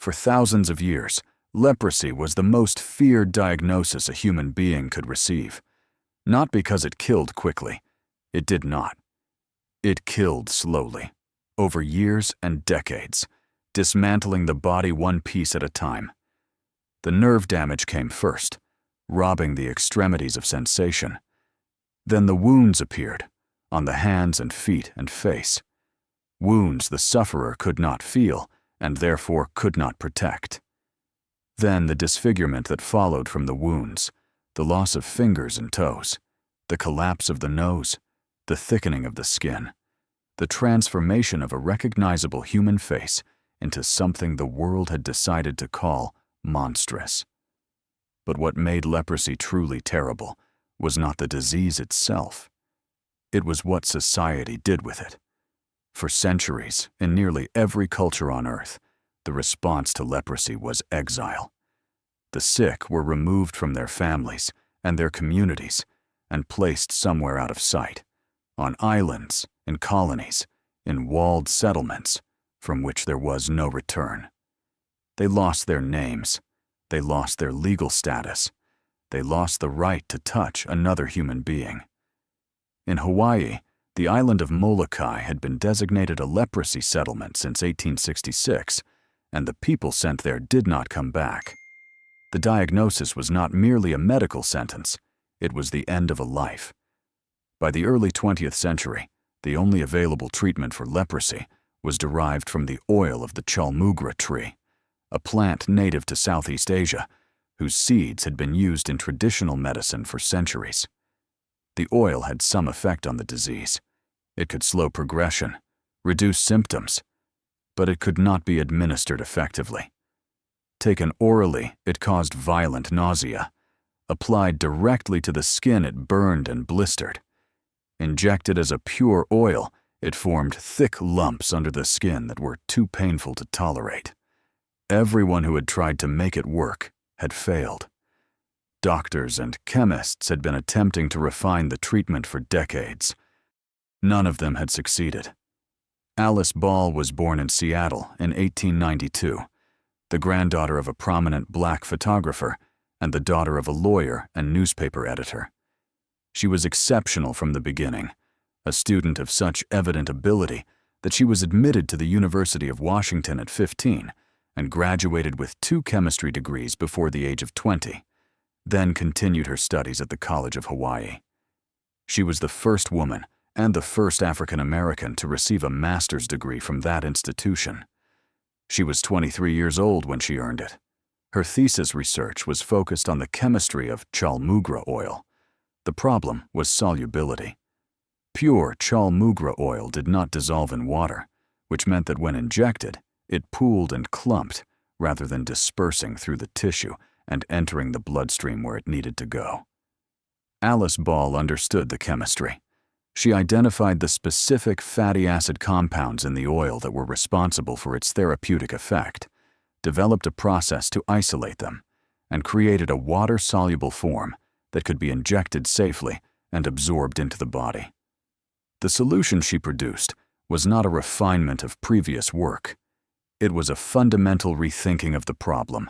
For thousands of years, leprosy was the most feared diagnosis a human being could receive. Not because it killed quickly. It did not. It killed slowly, over years and decades, dismantling the body one piece at a time. The nerve damage came first, robbing the extremities of sensation. Then the wounds appeared, on the hands and feet and face. Wounds the sufferer could not feel, and therefore could not protect. Then the disfigurement that followed from the wounds, the loss of fingers and toes, the collapse of the nose, the thickening of the skin, the transformation of a recognizable human face into something the world had decided to call monstrous. But what made leprosy truly terrible was not the disease itself. It was what society did with it. For centuries, in nearly every culture on Earth, the response to leprosy was exile. The sick were removed from their families and their communities and placed somewhere out of sight, on islands, in colonies, in walled settlements from which there was no return. They lost their names. They lost their legal status. They lost the right to touch another human being. In Hawaii, the island of Molokai had been designated a leprosy settlement since 1866, and the people sent there did not come back. The diagnosis was not merely a medical sentence, it was the end of a life. By the early 20th century, the only available treatment for leprosy was derived from the oil of the chaulmoogra tree, a plant native to Southeast Asia, whose seeds had been used in traditional medicine for centuries. The oil had some effect on the disease. It could slow progression, reduce symptoms, but it could not be administered effectively. Taken orally, it caused violent nausea. Applied directly to the skin, it burned and blistered. Injected as a pure oil, it formed thick lumps under the skin that were too painful to tolerate. Everyone who had tried to make it work had failed. Doctors and chemists had been attempting to refine the treatment for decades. None of them had succeeded. Alice Ball was born in Seattle in 1892, the granddaughter of a prominent black photographer and the daughter of a lawyer and newspaper editor. She was exceptional from the beginning, a student of such evident ability that she was admitted to the University of Washington at 15 and graduated with 2 chemistry degrees before the age of 20, then continued her studies at the College of Hawaii. She was the first woman and the first African American to receive a master's degree from that institution. She was 23 years old when she earned it. Her thesis research was focused on the chemistry of chaulmoogra oil. The problem was solubility. Pure chaulmoogra oil did not dissolve in water, which meant that when injected, it pooled and clumped rather than dispersing through the tissue and entering the bloodstream where it needed to go. Alice Ball understood the chemistry. She identified the specific fatty acid compounds in the oil that were responsible for its therapeutic effect, developed a process to isolate them, and created a water-soluble form that could be injected safely and absorbed into the body. The solution she produced was not a refinement of previous work. It was a fundamental rethinking of the problem,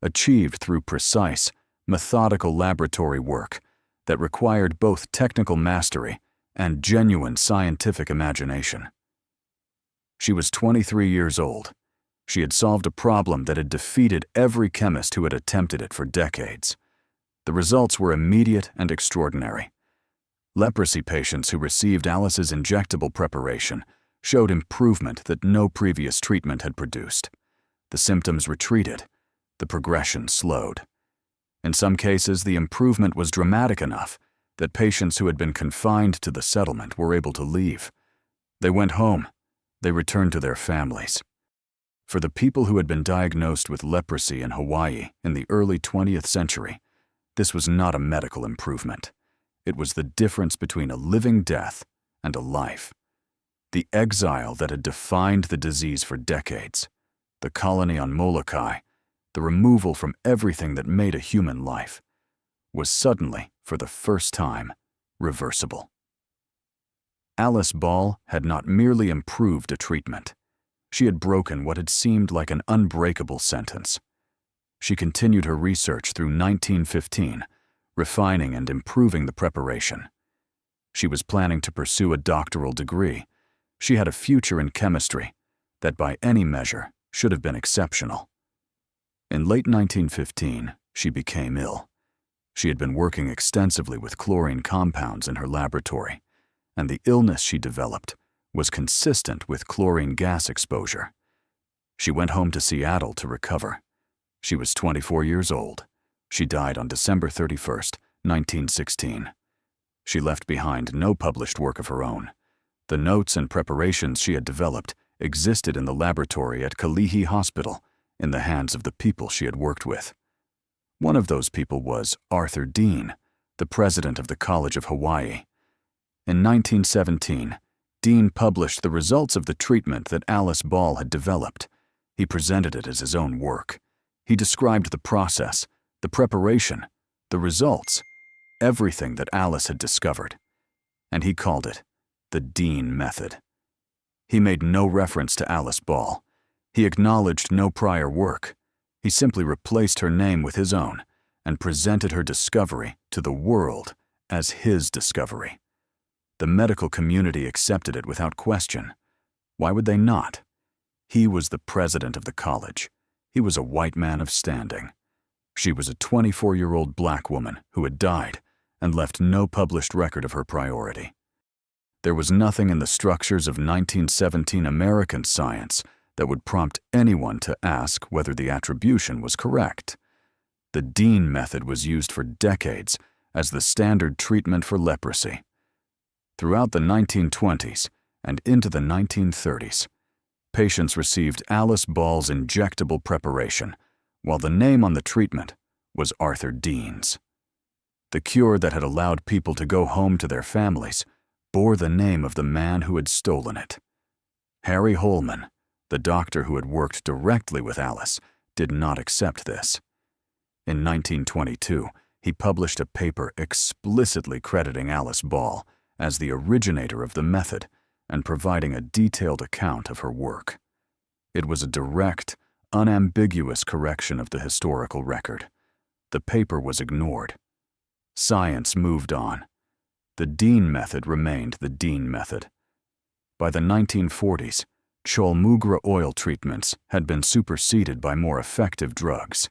achieved through precise, methodical laboratory work that required both technical mastery and genuine scientific imagination. She was 23 years old. She had solved a problem that had defeated every chemist who had attempted it for decades. The results were immediate and extraordinary. Leprosy patients who received Alice's injectable preparation showed improvement that no previous treatment had produced. The symptoms retreated. The progression slowed. In some cases, the improvement was dramatic enough that patients who had been confined to the settlement were able to leave. They went home. They returned to their families. For the people who had been diagnosed with leprosy in Hawaii in the early 20th century, this was not a medical improvement. It was the difference between a living death and a life. The exile that had defined the disease for decades, the colony on Molokai, the removal from everything that made a human life, was suddenly, for the first time, reversible. Alice Ball had not merely improved a treatment. She had broken what had seemed like an unbreakable sentence. She continued her research through 1915, refining and improving the preparation. She was planning to pursue a doctoral degree. She had a future in chemistry that, by any measure, should have been exceptional. In late 1915, she became ill. She had been working extensively with chlorine compounds in her laboratory, and the illness she developed was consistent with chlorine gas exposure. She went home to Seattle to recover. She was 24 years old. She died on December 31st, 1916. She left behind no published work of her own. The notes and preparations she had developed existed in the laboratory at Kalihi Hospital in the hands of the people she had worked with. One of those people was Arthur Dean, the president of the College of Hawaii. In 1917, Dean published the results of the treatment that Alice Ball had developed. He presented it as his own work. He described the process, the preparation, the results, everything that Alice had discovered, and he called it the Dean method. He made no reference to Alice Ball. He acknowledged no prior work. He simply replaced her name with his own and presented her discovery to the world as his discovery. The medical community accepted it without question. Why would they not? He was the president of the college. He was a white man of standing. She was a 24-year-old black woman who had died and left no published record of her priority. There was nothing in the structures of 1917 American science that would prompt anyone to ask whether the attribution was correct. The Dean method was used for decades as the standard treatment for leprosy. Throughout the 1920s and into the 1930s, patients received Alice Ball's injectable preparation, while the name on the treatment was Arthur Dean's. The cure that had allowed people to go home to their families bore the name of the man who had stolen it. Harry Holman, the doctor who had worked directly with Alice, did not accept this. In 1922, he published a paper explicitly crediting Alice Ball as the originator of the method and providing a detailed account of her work. It was a direct, unambiguous correction of the historical record. The paper was ignored. Science moved on. The Dean method remained the Dean method. By the 1940s, chaulmoogra oil treatments had been superseded by more effective drugs.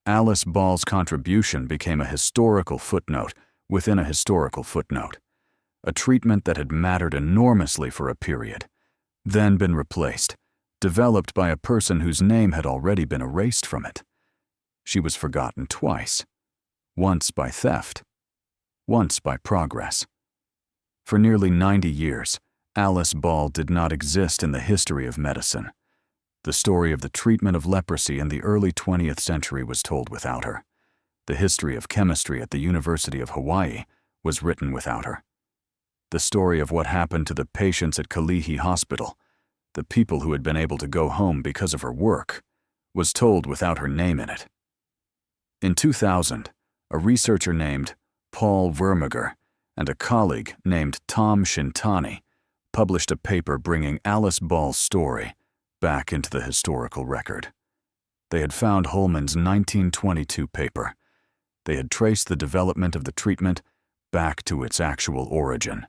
Alice Ball's contribution became a historical footnote within a historical footnote, a treatment that had mattered enormously for a period, then been replaced, developed by a person whose name had already been erased from it. She was forgotten twice, once by theft, once by progress. For nearly 90 years, Alice Ball did not exist in the history of medicine. The story of the treatment of leprosy in the early 20th century was told without her. The history of chemistry at the University of Hawaii was written without her. The story of what happened to the patients at Kalihi Hospital, the people who had been able to go home because of her work, was told without her name in it. In 2000, a researcher named Paul Vermeger and a colleague named Tom Shintani published a paper bringing Alice Ball's story back into the historical record. They had found Holman's 1922 paper. They had traced the development of the treatment back to its actual origin.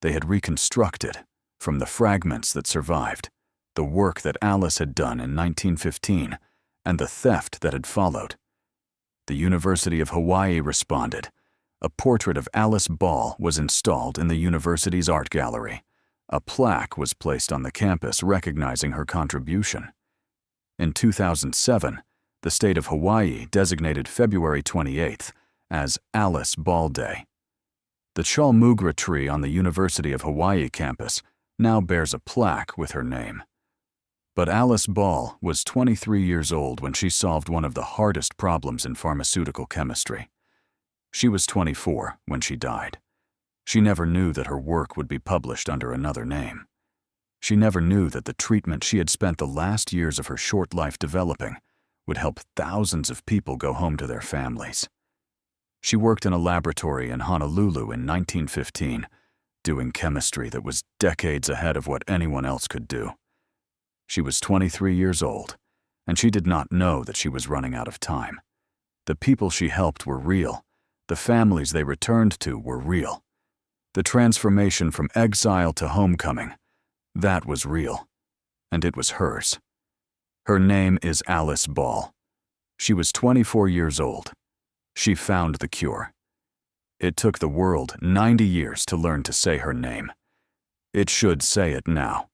They had reconstructed, from the fragments that survived, the work that Alice had done in 1915 and the theft that had followed. The University of Hawaii responded. A portrait of Alice Ball was installed in the university's art gallery. A plaque was placed on the campus recognizing her contribution. In 2007, the state of Hawaii designated February 28th as Alice Ball Day. The chaulmoogra tree on the University of Hawaii campus now bears a plaque with her name. But Alice Ball was 23 years old when she solved one of the hardest problems in pharmaceutical chemistry. She was 24 when she died. She never knew that her work would be published under another name. She never knew that the treatment she had spent the last years of her short life developing would help thousands of people go home to their families. She worked in a laboratory in Honolulu in 1915, doing chemistry that was decades ahead of what anyone else could do. She was 23 years old, and she did not know that she was running out of time. The people she helped were real. The families they returned to were real. The transformation from exile to homecoming, that was real, and it was hers. Her name is Alice Ball. She was 24 years old. She found the cure. It took the world 90 years to learn to say her name. It should say it now.